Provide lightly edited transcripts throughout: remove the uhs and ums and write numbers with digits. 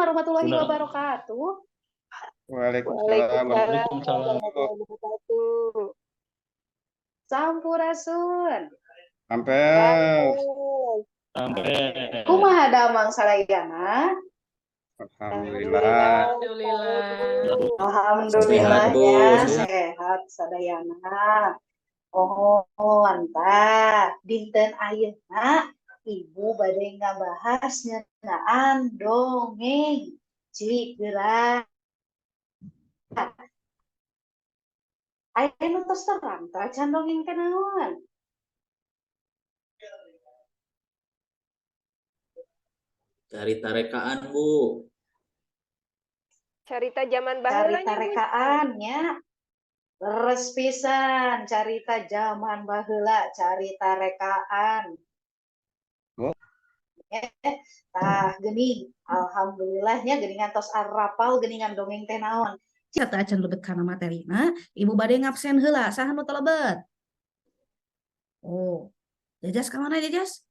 warahmatullahi Sudah. wabarakatuh. Waalaikumsalam Waalaikumsalam. warahmatullahi wabarakatuh. Sampurasun. Sampes. Sampai. Kumaha damang salayana? Alhamdulillah. Alhamdulillahnya Sehat, Bu. sehat sadayana. Oh, anta dinten ayeuna ibu bade ngabahas ngeunaan dongeng. Cik geura. Aya nu tos terang tah can dongeng teh naon? Carita rekaan, Bu. Carita zaman baheula Carita rekaannya. Leres pisan carita zaman baheula, carita rekaan. Bu. Tah geuning, alhamdulillahnya geuningan tos arapal geuningan dongeng teh naon. Cita acan lebet kana materina, ibu bade ngabsen heula, saha nu telebet? Oh, Jajas ka mana Jajas?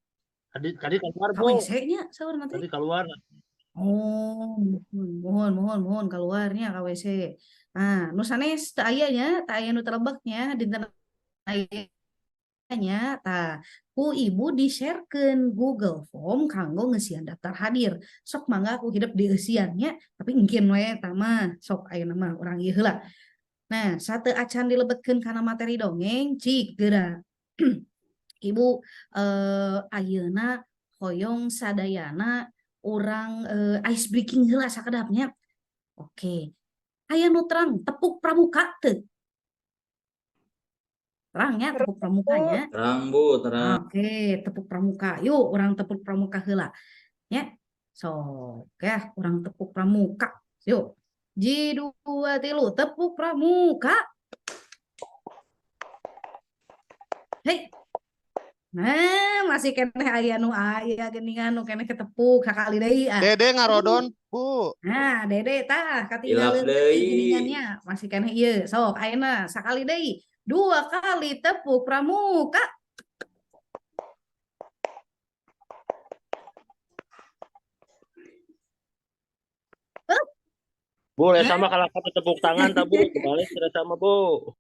Tadi keluar, Ka Bu. WC-nya saur nanti. Tadi keluar. Oh, mohon keluarnya ka WC. Nah, nu sanes teu aya nya, teu aya nu telebeknya dinten aya tah ku ibu di-sharekeun Google Form kanggo ngeusian daftar hadir. Sok mangga aku hidup di eusiannya, tapi engkeun we tah mah sok ayeuna mah urang ieu heula. Nah, sateu acan dilebetkeun kana materi dongeng cik geura. Ibu ayeuna hoyong sadayana urang ice breaking heula sakedapnya. Oke. Aya nu terang tepuk pramuka teu? Terangnya tepuk pramukanya. Terang, Bu, terang. Oke, tepuk pramuka. Yuk, orang tepuk pramuka heula. Ya. So, ya, orang tepuk pramuka. Yuk. Ji 2 3 tepuk pramuka. Hei. Nah, masih keneh aya nu aya geuningan nu keneh ketepuk sakali deui. Dede ngarodon, Bu. Nah, Dede tah Hilap katinggalin deui. geuningannya masih keneh ieu. Sok ayeuna sakali deui. 2 kali tepuk pramuka. Boleh sama kalau kata tepuk tangan, tak Bu. Kembali tidak sama, Bu.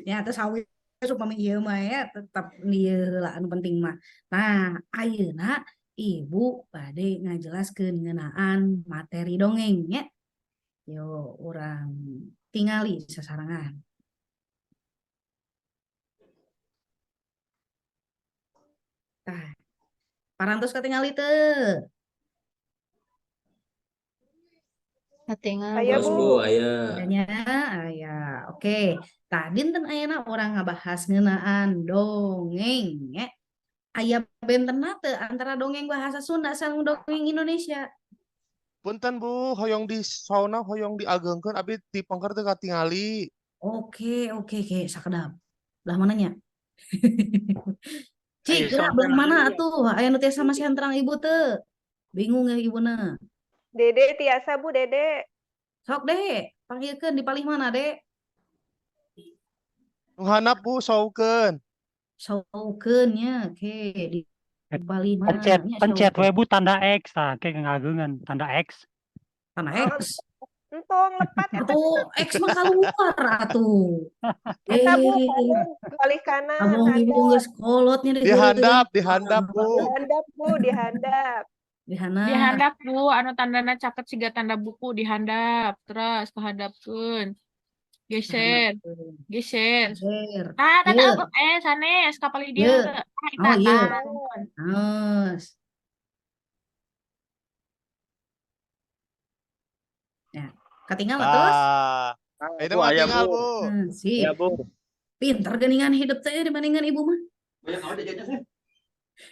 Ya terus hawi supaya ieu mah ya tetap ieu heula anu penting mah. Nah, ayeuna ibu bade ngajelaskeun ngeunaan materi dongeng nya. Yo urang tingali sasarangan. Tah, parantos katingali teu? Aya, Tos, Bu. Bu, aya. Adanya, aya. Oke. Tah dinten ayeuna urang ngabahas ngeunaan dongeng nya. Aya bentenna teu antara dongeng bahasa Sunda sareng dongeng Indonesia? Punten Bu, hoyong di sauna hoyong diagengkeun abi dipengker teu katingali. Oke, sakedap. Belah mananya? Cik, Ayo, gerak belah mana atuh? Aya nu tiasa masih antarang ibu teu? Bingung ya ibuna. Dede tiasa, Bu, Dede. Sok deh, panggilkeun di palih mana, Dek? Nu handap Bu saukeun. Saukeun nya, ke di palih mana? Nya Pencet saukeun. Bu tanda X kayak ngageungan tanda X. Tanah X. Entong lepat eta. Atuh X mah keluar atuh. Eta, Bu, balik kanan. Abang ibu geus kolotnya deh. Dihandap Bu. Dihandap, Bu, dihandap. Dihandap Bu, anu tandana caket siga tanda buku dihandap, terus kehadapkeun. Geser. Geser. Sanes kapal Ieu. dia. Oh iya. Terus. Ya, ketinggal terus? Itu mah tinggal Bu. Sip. Ya, Bu. Pinter geuningan hidup teh dibandingkan ibu mah.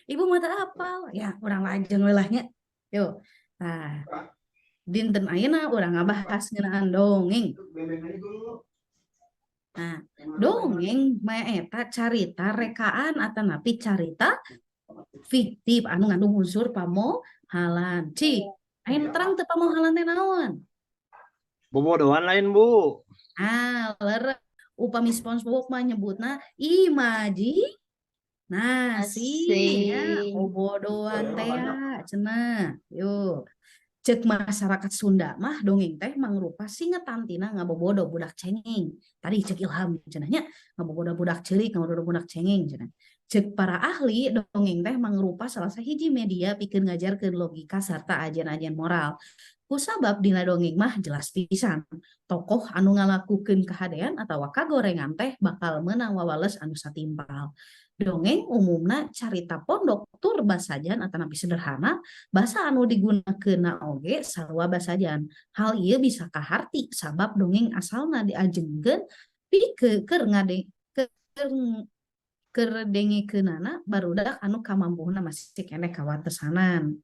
Ibu mah teu apal. Ya, urang lajeng leulahnya. Yuk. Nah, dinten ayeuna urang ngabahas ngeunaan dongeng. Nah, dongeng mah eta carita rekaan atanapi carita fiktif anu ngandung unsur pamohalan. Cik, ayeuna terang teu pamohalan teh naon? Bobodohan lain, Bu. Leres upami SpongeBob mah nyebutna imajinasi nya bobodohan teh cenah. Yuk. Cek masyarakat Sunda mah dongeng teh mangrupa singetan tina ngabobodo budak cengeng. Tadi cek Ilham cenahnya ngabobodo budak ceulik, ngabobodo budak cengeng cenah. Cek para ahli dongeng teh mangrupa salah sahiji media pikeun ngajarkeun logika sarta ajen-ajen moral. Kusabab dina dongeng mah jelas pisan tokoh anu ngalakukeun kahadean atawa kagorengan teh bakal meunang wawales anu satimpal. Dongeng umumna carita pondok tur basajan atanapi sederhana basa anu digunakeunna oge sarua basajan. Hal ieu bisa kaharti sabab dongeng asalna diajengkeun pikeun keur dengekeunana barudak anu kamampuhna masih keneh kawatesanan.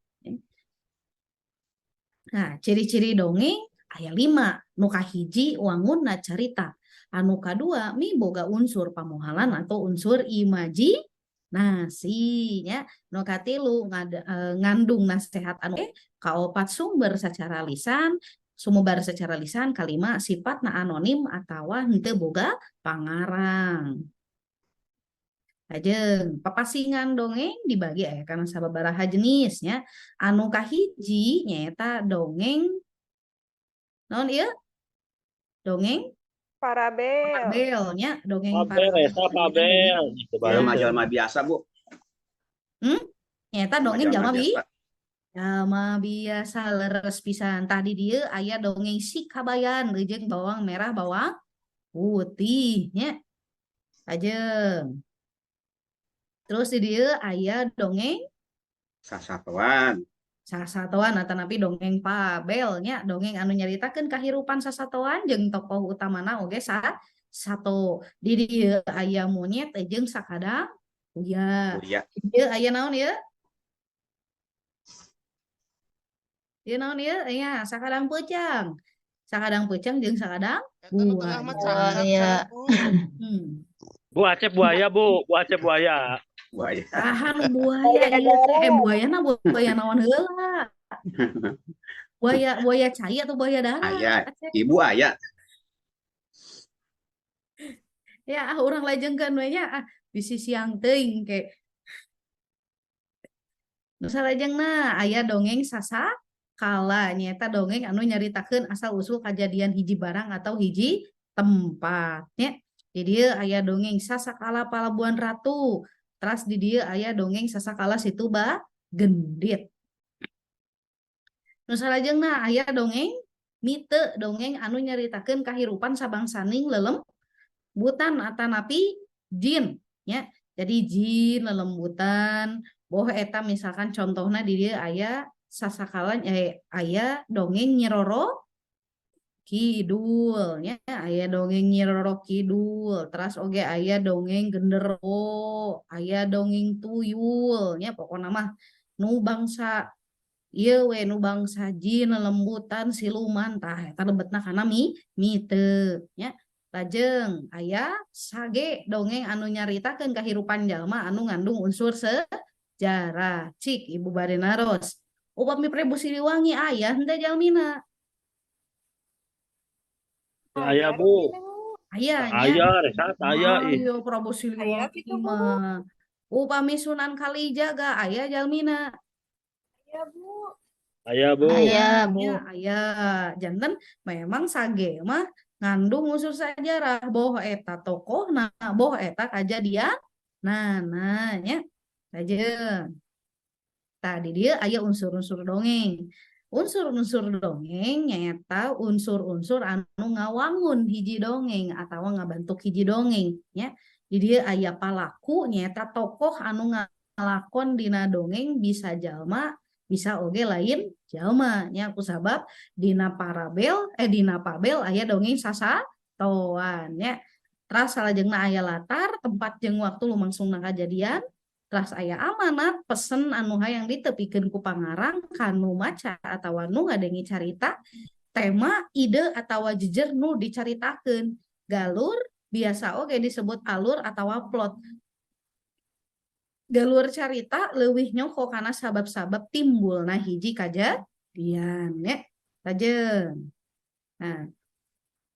Nah, ciri-ciri dongeng aya 5. Nu kahiji wangunna carita. Anu kadua miboga unsur pamohalan atau unsur imajinasi nya. Nu katilu ngandung nasehat anu kaopat sumber secara lisan, sumber secara lisan, kalima sifatna anonim atawa henteu boga pangarang. Ajeng papasingan dongeng dibagi aya kana sababaraha jenisnya. Anu kahiji nyaeta dongeng naon ieu? Dongeng Parabel. parabelnya, dongeng Pabel, Esa, Pabel. Gitu, Bang. Jalma-jalma biasa, Bu. Nyata dongeng jalma biasa. jalma biasa leres pisan. Tadi dia aya dongeng si kabayan jeung bawang merah bawang putihnya. Ajeng. Terus di dia aya dongeng Sasatoan. sasatoan atanapi dongeng pabelnya, dongeng anu nyaritakeun kahirupan sasatoan jeung tokoh utamana oge sato. Di dieu aya monyet jeung sakadang uya. Uya. Ieu aya naon ieu? Ieu naon ieu? Aya sakadang peucang. Sakadang peucang jeung sakadang Eta nu tengah mah buaya. cacat, Bu. Bu Acep buaya, Bu. Bu Acep buaya. Buaya. Tahan buaya ieu teh buayana buaya naon heula? Buaya cai atau buaya darat? Aya. Acep. Ibu aya. Ya urang lajengkeun we nya bisi siang teuing ke. Nu salajengna aya dongeng sasakala nyaeta dongeng anu nyaritakeun asal usul kajadian hiji barang atau hiji tempat nya. Di dieu aya dongeng sasakala palabuhan ratu. Teras di dieu aya dongeng sasakala situ gendit. Nu salajengna aya dongeng mite, dongeng anu nyaritakeun kahirupan sabangsaning lelembutan atanapi jin nya. Jadi jin lelembutan boh eta misalkan contohna di dieu aya sasakala aya dongeng Nyi Roro Kidul nya, aya dongeng Nyi Roro Kidul, teras oge aya dongeng Genderuwo, aya dongeng Tuyul nya, pokona mah nu bangsa ieu we nu bangsa jin lembutan siluman tah eta lebetna kana mite nya. Lajeng aya sage dongeng anu nyaritakeun kahirupan jalma anu ngandung unsur sejarah. Cik Ibu bade naros upami Prabu Siliwangi aya henteu jalmina? Aya, Bu. Aya nya. Aya, resat aya. Ih. Ayo Prabu Siliwangi gitu, Bu. mah. Upami Sunan Kalijaga aya jalmina? Ya, Bu. Aya, Bu. Aya, aya. Janten memang sage mah ngandung unsur sejarah boh eta tokoh nah boh eta kajadian nah nya. Lajeng. Tadi dia aya unsur-unsur dongeng. Unsur-unsur dongeng nyata unsur-unsur anu ngawangun hiji dongeng atawa ngabantuk hiji dongeng nya. Di dieu aya palaku nyata tokoh anu ngalakon dina dongeng bisa jalma bisa oge lain jalma nya kusabab dina pabel aya dongeng sasatoan nya. Teras salajengna aya latar tempat jeung waktu lumangsungna kajadian. Teras aya amanat pesen anu hayang ditepikeun ku pangarang kanu maca atawa nu ngadengi carita, tema, ide atawa jejer nu dicaritakeun. Galur biasa oge disebut alur atawa plot. Galur carita leuwih nyoko kana sabab-sabab timbulna hiji kajadian nya. Lajeng. Nah,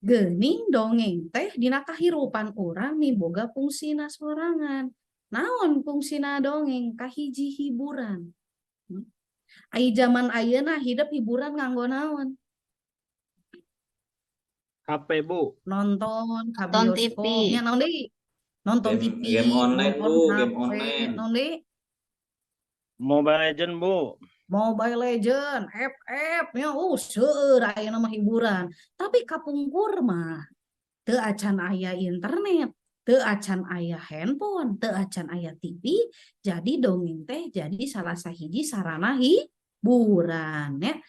geuning dongeng teh dina kahirupan urang miboga fungsina sorangan. Naon fungsina dongeng? Kahiji hiburan. Ai zaman ayeuna hidup hiburan nganggo naon? HP Bu. Nonton ka Nonton TV. bioskop nya naon deui? Nonton TV, Game online nonton Bu, game HP nya online. naon deui? Mobile Legend Bu. Mobile Legend, FF nya seueur ayeuna mah hiburan. Tapi kapungkur mah teu acan aya internet, teu acan aya handphone, teu acan aya TV, jadi dongeng teh jadi salah sahiji sarana hiburan ya.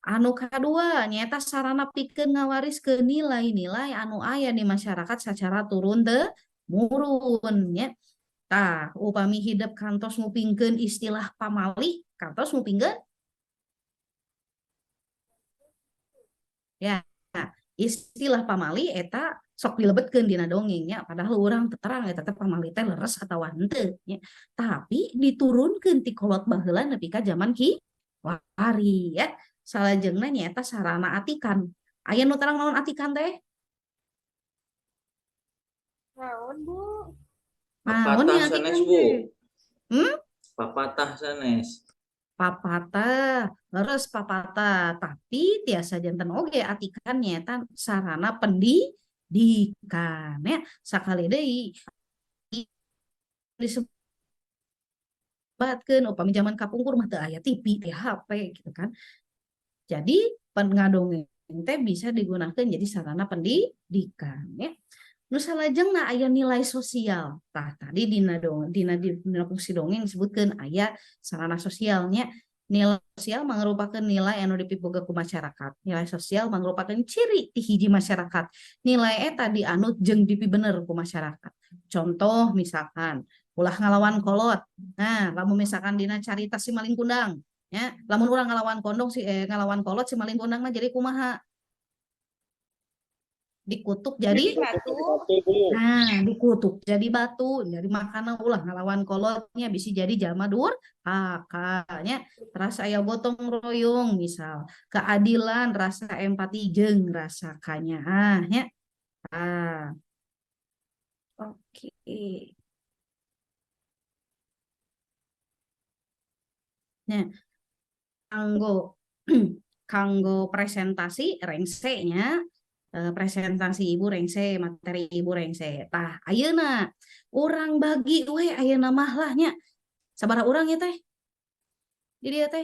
Anu kadua nyata sarana pikeun ngawariskeun nilai-nilai anu aya di masyarakat secara turun temurun ya. Tah, upami hidup kantos ngupingkeun istilah pamali, kantos ngupingkeun ya. Istilah pamali eta sok dilebetkeun dina dongengnya padahal urang teu terang eta teh pamali teh leres atawa henteu nya. Tapi diturunkeun ti kolot baheula nepi ka zaman kiwari ya. Salajengna nyaeta sarana atikan. Aya nu terang naon atikan teh? Naon, Bu? Naon Papatah nya sanes atikan Bu. teh? Papatah sanes. Papatah, leres papatah, tapi tiasa janten oge atikan nyaeta sarana pendidikan ya. Sakali deui disebutkeun upami zaman kapungkur mah teu aya TV, teu HP gitu kan. Jadi pengadongeng teh bisa digunakan jadi sarana pendidikan ya. Nu salajengna aya nilai sosial. Tah tadi dina fungsi dongeng disebutkeun aya sarana sosialnya. Nilai sosial mangrupakeun nilai anu dipiboga ku masyarakat. Nilai sosial mangrupakeun ciri ti hiji masyarakat. Nilai eta dianut jeung dipi bener ku masyarakat. Contoh misalkan ulah ngalawan kolot. Nah, lamun misalkan dina carita si maling kundang, ya, lamun urang ngalawan ngalawan kolot si maling kundang mah jadi kumaha? Dikutuk jadi Batu. nah dikutuk jadi batu jadi makana ulah ngalawan kolotnya bisa jadi jalma durhakanya rasa aya gotong royong misal keadilan rasa empati jeung rasa kanyaan ya. Oke. Nah kanggo presentasi rengsenya presentasi ibu rengse materi ibu rengse tah ayeuna urang bagi we ayeuna mah lah nya sabaraha urang ya teh di dieu teh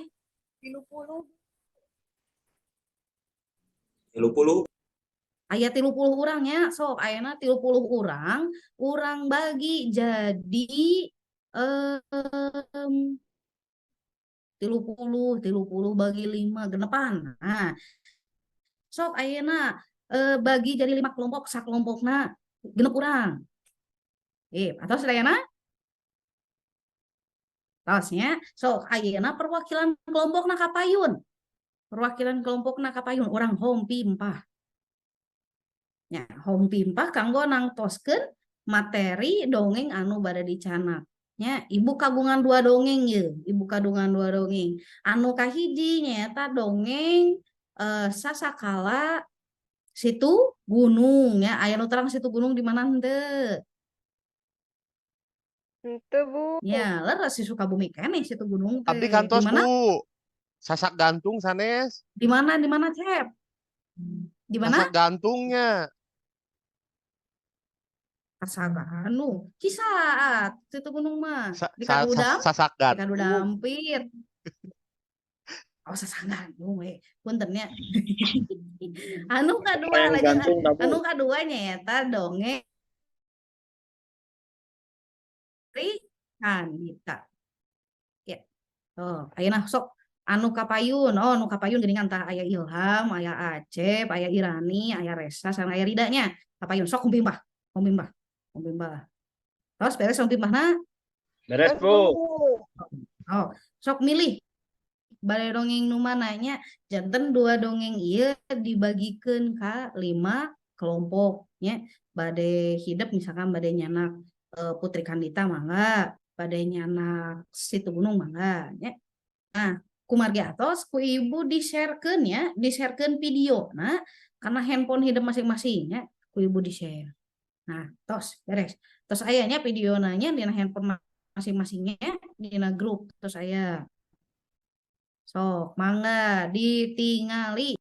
30. 30. aya 30 urang nya sok ayeuna 30 urang bagi jadi 30 bagi 5 genepan. Nah sok ayeuna bagi jadi 5 kelompok sakelompokna genep urang. Atau sedayana tosnya sok ayeuna perwakilan kelompokna kapayun. Perwakilan kelompokna kapayun urang hom pimpah. Nya hom pimpah kanggo nangtoskeun materi dongeng anu bade dicanak. Nya ibu kagungan 2 dongeng ye, ibu kagungan 2 dongeng. Anu kahiji nyaeta dongeng sasakala situ gunung ya aya nu terang situ gunung di mana henteu Henteu, Bu. ya leres si Sukabumi keneh situ gunung teh Abdi di kantos mana Bu. Sasak gantung sanes. di mana Cep di mana Sasak gantungnya. Kasaganu Cisaat situ gunung mah di Sasak di Kadu gantung. Dampir Sasanganu we punten nya anu kadua Yang lajeng gantung dah, Bu. anu kadua nyaeta dongeng Kanita ya. Ayeuna sok anu kapayun anu kapayun geuningan tah aya Ilham aya Acep aya Irani aya Resa sareng aya Ridanya kapayun sok hum pimpah terus beres hum pimpahna Beres Bu. sok milih bade dongeng nu mananya janten 2 dongeng ieu dibagikeun ka 5 kelompok nya bade hidup misalkan bade nyanak Putri Kandita mangga bade nyanak situ gunung mangga nya. Nah kumargi atos ku ibu di-sharekeun ya di-sharekeun video nah karena handphone hidup masing-masing nya ku ibu di-share. Nah tos beres tos ayanya video nanya dina handphone masing-masingnya dina grup terus aya Sok, mangga ditingali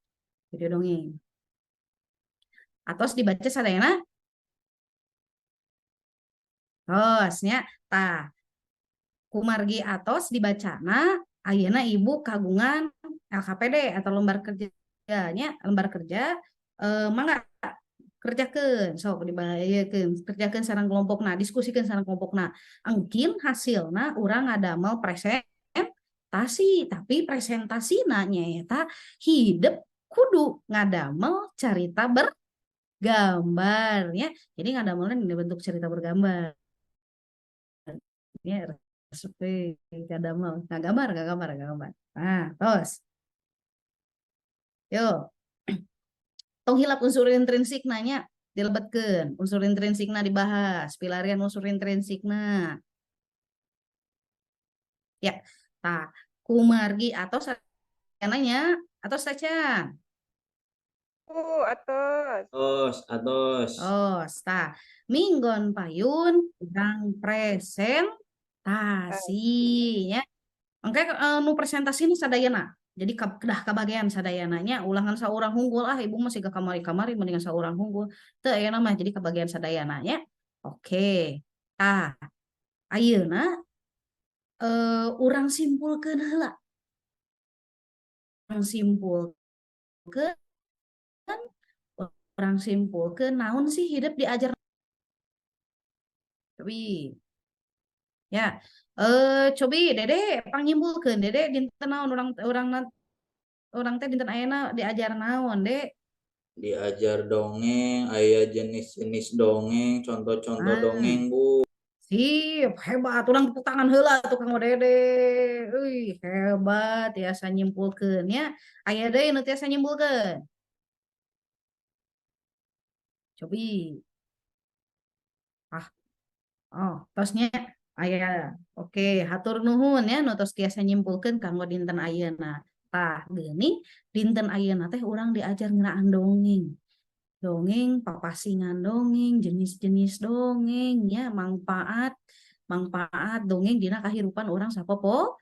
video dongeng. Atos dibaca sadayana. Tosnya, tah kumargi atos dibacana ayeuna ibu kagungan LKPD atau lembar kerjanya lembar kerja mangga kerjakeun sok dibayakeun kerjakeun sareng kelompokna diskusikeun sareng kelompokna engkin hasilna urang ngadamel presentasi tapi presentasina nyaeta hidup kudu ngadamel carita bergambarnya jadi ngadamelna di bentuk cerita bergambar ya seperti kadamel nggak gambar nah terus yuk tong hilap unsur intrinsik nanya dilebetkeun unsur intrinsikna dibahas pilarian unsur intrinsikna ya tah kumargi atau nanya atau saja Atos. Atos. oh tah minggon payun urang presentasinya Oke, nu presentasi ini sadayana. Jadi kedah kabagian sadayananya ulangan saurang hunggul ibu masih ke kamari-kamari mendingan saurang hunggul. Teu aya mah jadi kebagian sadayananya. Oke. Tah, ayeuna urang simpulkeun heula. Urang simpulkeun urang simpulkeun naon sih hidup diajar tapi ya cobi dede pangnyimpulkeun dede dinten naon orang teh dinten ayeuna diajar naon dek Diajar dongeng, aya jenis-jenis dongeng, contoh-contoh dongeng, Bu. sip hebat urang tepuk tangan heula tuh Kang Dede hebat tiasa nyimpulkeun ya aya deui nu tiasa nyimpulkeun cobi oh tosnya aya oke hatur nuhun ya nu tos tiasa nyimpulkeun kanggo dinten ayeuna tah geuning dinten ayeuna teh urang diajar ngeunaan dongeng papasingan dongeng jenis-jenis dongeng ya manfaat dongeng dina kahirupan orang sapopo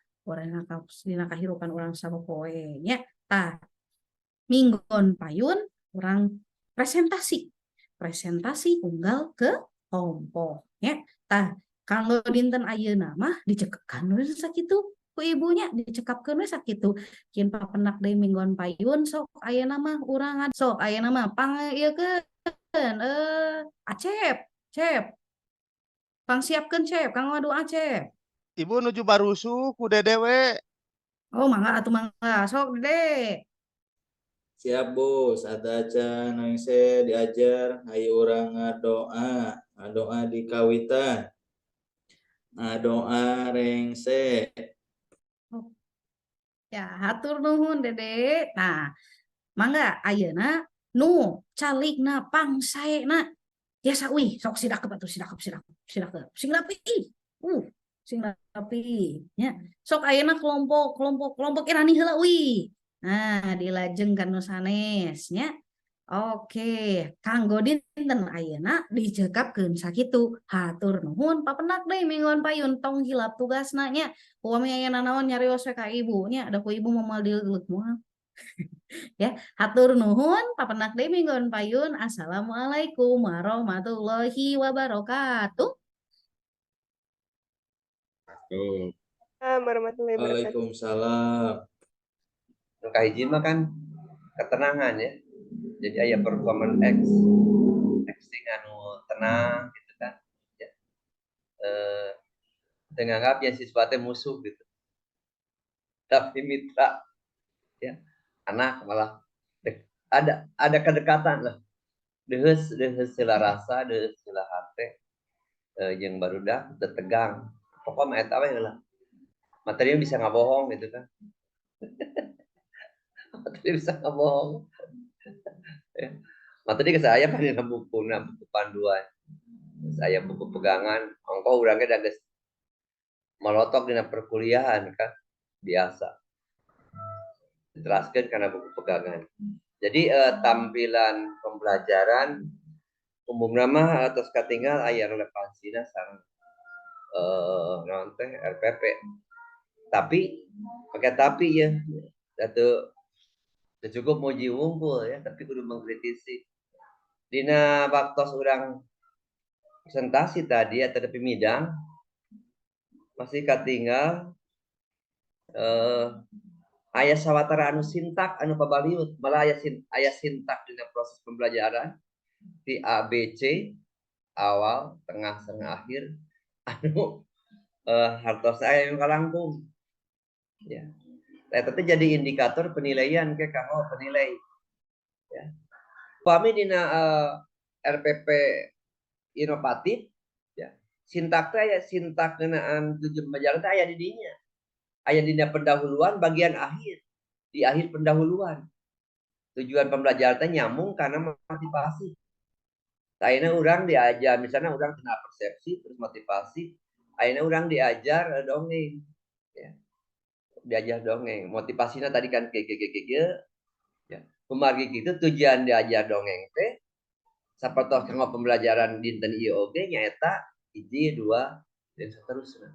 dina kahirupan orang sapopoe nya tah minggon payun orang presentasi unggal ke kelompok ya tah kalau dinten ayeuna mah dicekepkan we sakitu ku ibunya dicekapkeun we sakitu kieu papenak deui minggon payun sok ayeuna mah urang sok ayeuna mah ieukeun Acep pangsiapkeun Cep kanggo adu Acep Ibu nuju barusu ku Dede we. oh mangga atuh mangga sok Dede Siap, Bu. Sadacan nangse diajar hayu urang ngadoa di kawitan. Ngadoa rengse. ya hatur nuhun Dede nah mangga ayeuna nu calikna pangsaena tiasa sok sidakep atuh sidakep sing rapi sing rapi nya sok ayeuna kelompok irani heula nah dilajengkeun nu sanes nya oke kanggo dinten ayeuna dicekapkeun sakitu hatur nuhun papenak deui minggon payun tong hilap tugasna nya upami aya naon nyarios we ka ibu nya da ku ibu moal dileuleuh moal ya hatur nuhun papenak deui minggon payun assalamualaikum warahmatullahi wabarakatuh Warahmatullahi wabarakatuh. Waalaikumsalam. Kahiji mah kan ketenangan ya. Jadi aya performance acting anu tenang gitu kan. Ya. Dengan anggapnya siswa teh musuh gitu. Tapi mitra ya. Anak malah ada kedekatan lah. Deus heula rasa, deus heula hate. Jeung barudak teu tegang. Pokoknya eta we heula. Materinya bisa ngabohong gitu kan. Materi bisa ngabohong. Materi ke saya kan dina buku panduan. Saya buku pegangan, engkau urangnya da geus malotok dina perkuliahan kan biasa. Diteraskeun karena buku pegangan. Jadi tampilan pembelajaran umumna mah atas katinggal aya relevansina sareng naon teh RPP. Tapi pakai tapi ya. Satu cukup muji wungkul ya, tapi kudu mengkritisi. Dina waktu orang presentasi tadi atau di midang masih katinggal aya sawatara anu sintak anu pabaliut malah aya sintak dina proses pembelajaran di ABC awal, tengah, serta akhir anu hartos aya yang kalangkung. Ya. Eta teh jadi indikator penilaian ke kanggo penilai. Ya. Pami dina RPP inovatif ya. Sintak teh aya sintak ngeunaan tujuan pembelajaran teh aya di dinya. Aya dina pendahuluan bagian akhir. Di akhir pendahuluan. Tujuan pembelajaran teh nyambung karena motivasi. Ayeuna urang diajar, misalnya urang kena persepsi terus motivasi, ayeuna urang diajar dongeng. Ya. Diajar dongeng. Motivasinya tadi kan ya. Kumargi gitu tujuan diajar dongeng teh sapertos kanggo pembelajaran dinten ieu oge nyaeta 1, 2 dan seterusnya.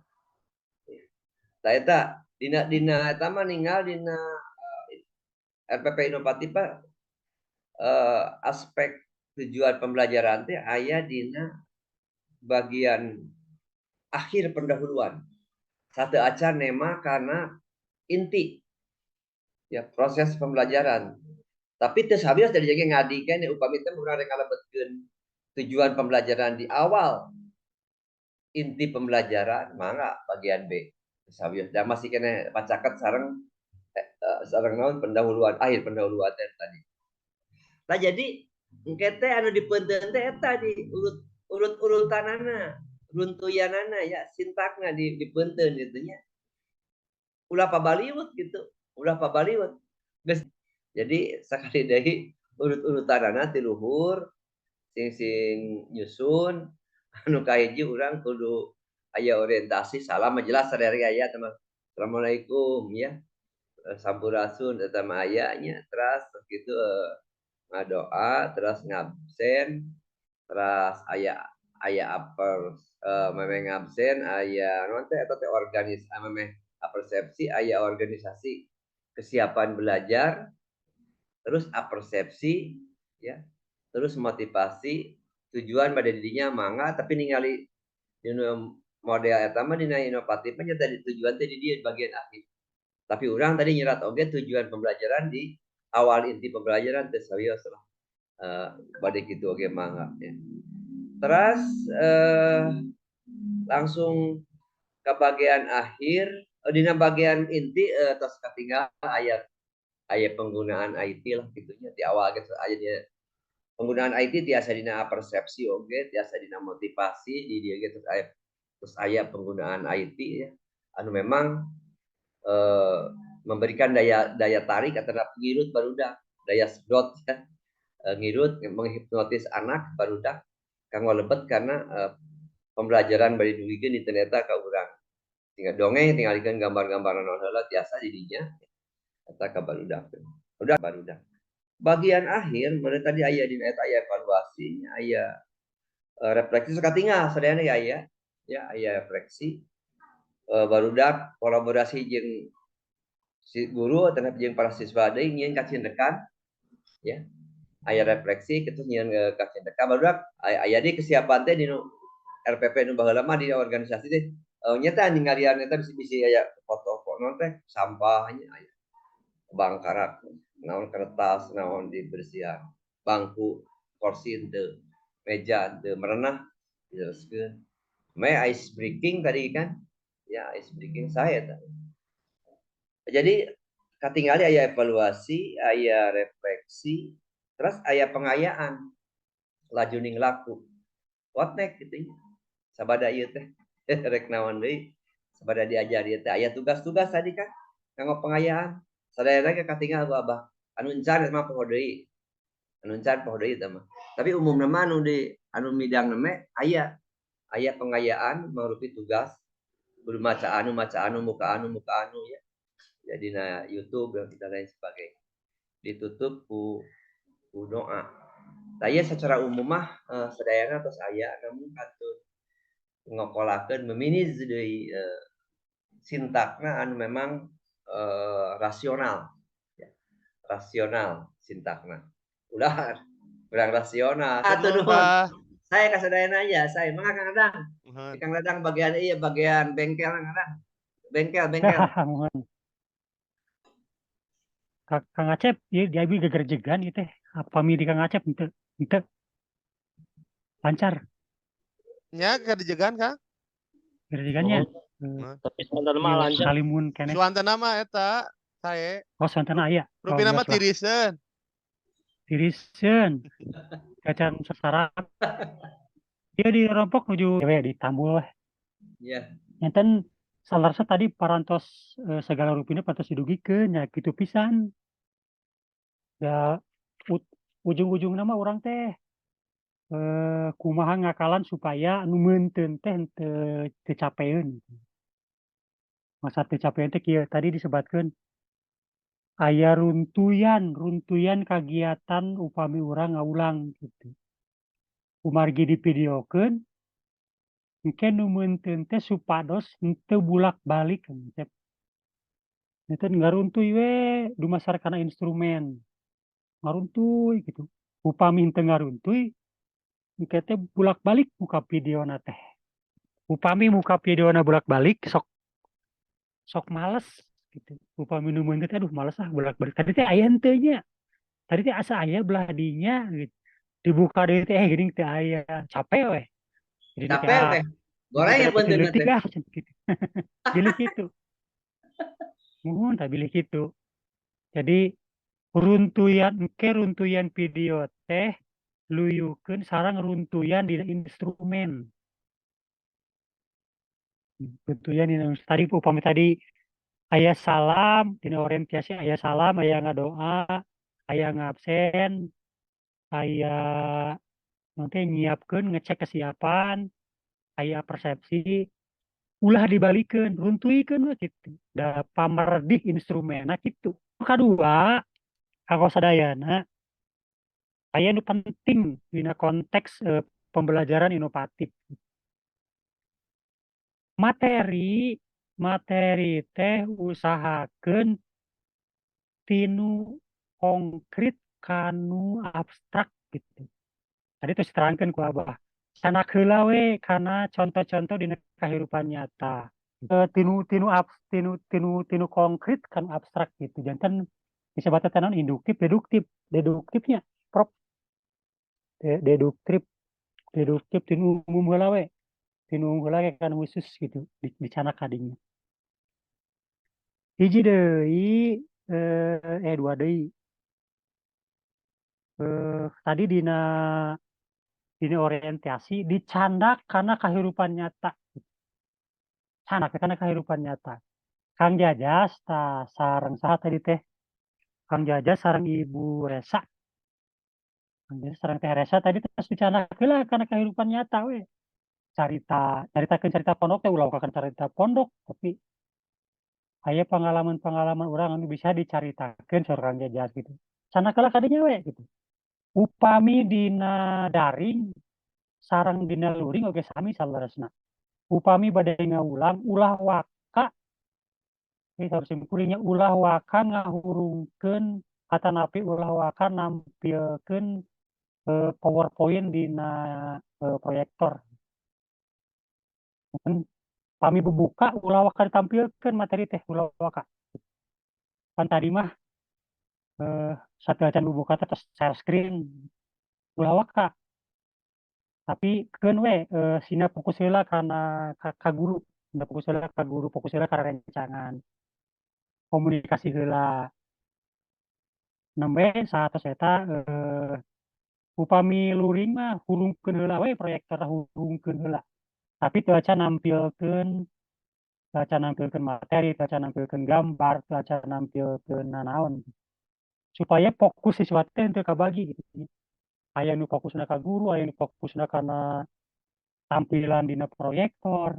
Tah eta dina eta mah ninggal dina RPP inovatif aspek tujuan pembelajaran teh aya dina bagian akhir pendahuluan. Satu acan nema karena inti ya proses pembelajaran. Tapi teu sabios dari jadi ngadikeun upami teh urang rek kalebetkeun tujuan pembelajaran di awal inti pembelajaran mangga bagian B. Sabios da masih kena pacaket sareng naon pendahuluan akhir pendahuluan tadi. Nah jadi engke teh anu dipeunteun teh eta di urut-urutanana, runtuyanana ya sintakna dipeunteun gitu nya. Ulah pabaliut gitu, ulah pabaliut. Jadi sakali deui urut-urutanana ti luhur sing nyusun anu kahiji urang kudu aya orientasi salam jelas sadari aya teman. Assalamualaikum ya. Sampurasun eta mah aya nya terus kitu ngadoa terus ngabsen terus aya upper memang ngabsen aya naon teh eta teh memang persepsi aya organisasi kesiapan belajar terus apersepsi ya terus motivasi tujuan pada dirinya mangga tapi ningali model eta mah dina inovatif nya tadi tujuan teh di dia bagian akhir tapi orang tadi nyerat oge tujuan pembelajaran di awal inti pembelajaran teh sawios lah pada gitu oge mangga ya. Terus langsung ke bagian akhir dina bagian inti terus ketinggal ayat penggunaan IT lah gitunya di awal gitu aya penggunaan IT tiasa dina persepsi oge tiasa dina motivasi di dia gitu terus aya penggunaan IT ya anu memang memberikan daya tarik antara ngirut barudak daya sedot ya ngirut menghipnotis anak barudak kanggo lebet karena pembelajaran bari duwikeun di ternyata ka urang tinggal dongeng tinggalikeun gambar-gambar naon heula tiasa di dinya eta ka barudak udah barudak bagian akhir mulai tadi aya dina eta aya evaluasi aya refleksi sakatinggal sadayana aya ya aya refleksi barudak kolaborasi jeung si guru atau jeung para siswa deui nyieun kacindekan ya aya refleksi kitu nyieun kacindekan barudak aya di kesiapan teh dinu RPP nu baheula mah di organisasi teh nyata ningalian eta bisi aya foto non teh sampahnya aya bangkarak naon kertas naon dibersihan bangku kursi teu meja teu merenah direskeun ice breaking tadi kan ya ice breaking saya tadi. Jadi katingali aya evaluasi, aya refleksi, terus aya pengayaan laju ning laku. What next gitu nya. Sabada ieu teh rek naon deui, sabada diajar ieu teh aya tugas-tugas tadi kan kanggo pengayaan. Sadayana ge katinggal ku Abah. Anu encan mah poho deui. Anu encan poho deui teh mah. Tapi umumna mah anu midang mah aya pengayaan mangrupi tugas kudu maca anu muka anu ya. Jadi na YouTube dan kita lain sebagainya. Ditutup ku doa. Saya secara umum mah sadayana tos aya namun katut ngokolakeun meminiz deui sintakna anu memang rasional. Ya. Rasional sintakna. Udah kurang rasional. Satu Nuhun, nuhun. Bah. Saya kasadayan aja, saya. Mangga Kang Dadang. Nuhun. Kang Dadang bagian iya bagian bengkel Kang Dadang. Bengkel. Mohon. Kang Acep, dia gegerjegan gitu. Apa mi di Kang Acep ente lancar Nya keur dijegan Kang. gegerjegannya. Tapi sebentar mah lancar. Kalimun kene. Suantana mah eta sae. Oh, sontana aya. Rupina mah geus lah. tiriseun. Tiriseun. Kacan sasarap. Dia dirompok nuju di Tambul weh. Iya. Enten salarsa tadi parantos segala rupina parantos didugikeun nya kitu pisan. Ya ujung-ujung nama orang teh kumaha ngakalan supaya anu meunteun teh teu capeun. Masa teu capeun teh kieu tadi disebatkeun aya runtuyan kagiatan upami urang ngaulang gitu. Kumargi divideokeun engke nu meunteun teh supados henteu bulak-balik Cep. Eta ngaruntuy we dumasar kana instrumen. Ngaruntuy gitu. Upami henteu ngaruntuy engke teh bulak-balik muka videona teh. Upami muka videona bulak-balik sok males gitu. Upami nu meunteun teh aduh males ah bulak-balik. Tadi teh aya henteu nya. Tadi teh asa aya belah dinya gitu. Dibuka deui teh geuning teu aya. Capek we. Jadi Capek teh. Goreng yang beunteun teh. Gitu. Bilih kitu. Muhun tah bilih kitu. Jadi runtuyan video teh luyukeun sareng runtuyan dina instrumen. Runtuyan dina tadi upami tadi aya salam dina orientasi aya salam, aya ngadoa, aya ngabsen, aya nanti nyiapkeun ngecek kesiapan, aya persepsi, ulah dibalikeun, runtuykeun we kitu. Da pamerdi instrumenna kitu. Kadua, kanggo sadayana aya nu penting dina konteks pembelajaran inovatif. Materi teh usahakeun tinu konkret kanu abstrak gitu. Tadi terus terangkeun ku Abah. Sanak heula we kana contoh-contoh dina kahirupan nyata. Tinu konkret kan abstrak gitu. Janten disebut naon induktif, deduktifnya Prof. Deduktif tinu umum heula we. Tinu umum heula kan khusus gitu dicanak kadinya. Hiji deui dua deui. Tadi dina orientasi dicandak karena kehidupan nyata. Candak karena kehidupan nyata. Kang Jajas sareng saha tadi teh? Kang Jajas sareng Ibu Resa. Kang Jajas sareng Teh Resa tadi terus dicandak heula karena kehidupan nyata we. Carita pondok teh ulah bukan carita pondok tapi aya pengalaman-pengalaman urang anu bisa dicaritakeun sareng Kang Jajas gitu. Candak heula kadinya we gitu. Upami dina daring sareng dina luring oge sami salaresna. Upami bade ngaulang ulah waka ini harus simpulnya ulah waka ngahurungkeun atanapi ulah waka nampilkeun PowerPoint dina proyektor. Pami bubuka ulah waka ditampilkeun materi teh ulah waka. Kan tadi mah satu acan bubuka terus share screen ulah waka. Tapi keun we sina fokus heula kana ka guru, sina fokus heula ka rencangan. Komunikasi heula. Nembe satos eta upami luring mah hurungkeun heula we proyektor hurungkeun heula. Tapi teu acan nampilkeun materi, teu acan nampilkeun gambar, teu acan nampilkeun nanaon. Supaya fokus siswa teh teu kabagi gitu. Aya nu fokusna ka guru, aya nu fokusna kana tampilan dina proyektor,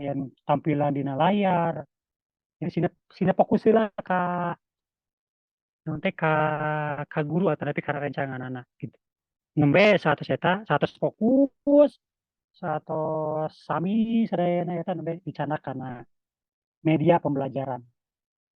aya nu tampilan dina layar. Jadi sina fokus heula ka nanti ka guru atau nanti ka rencanganana gitu. Nembe satos fokus, satos sami sadayana eta nembe dicandak kana media pembelajaran.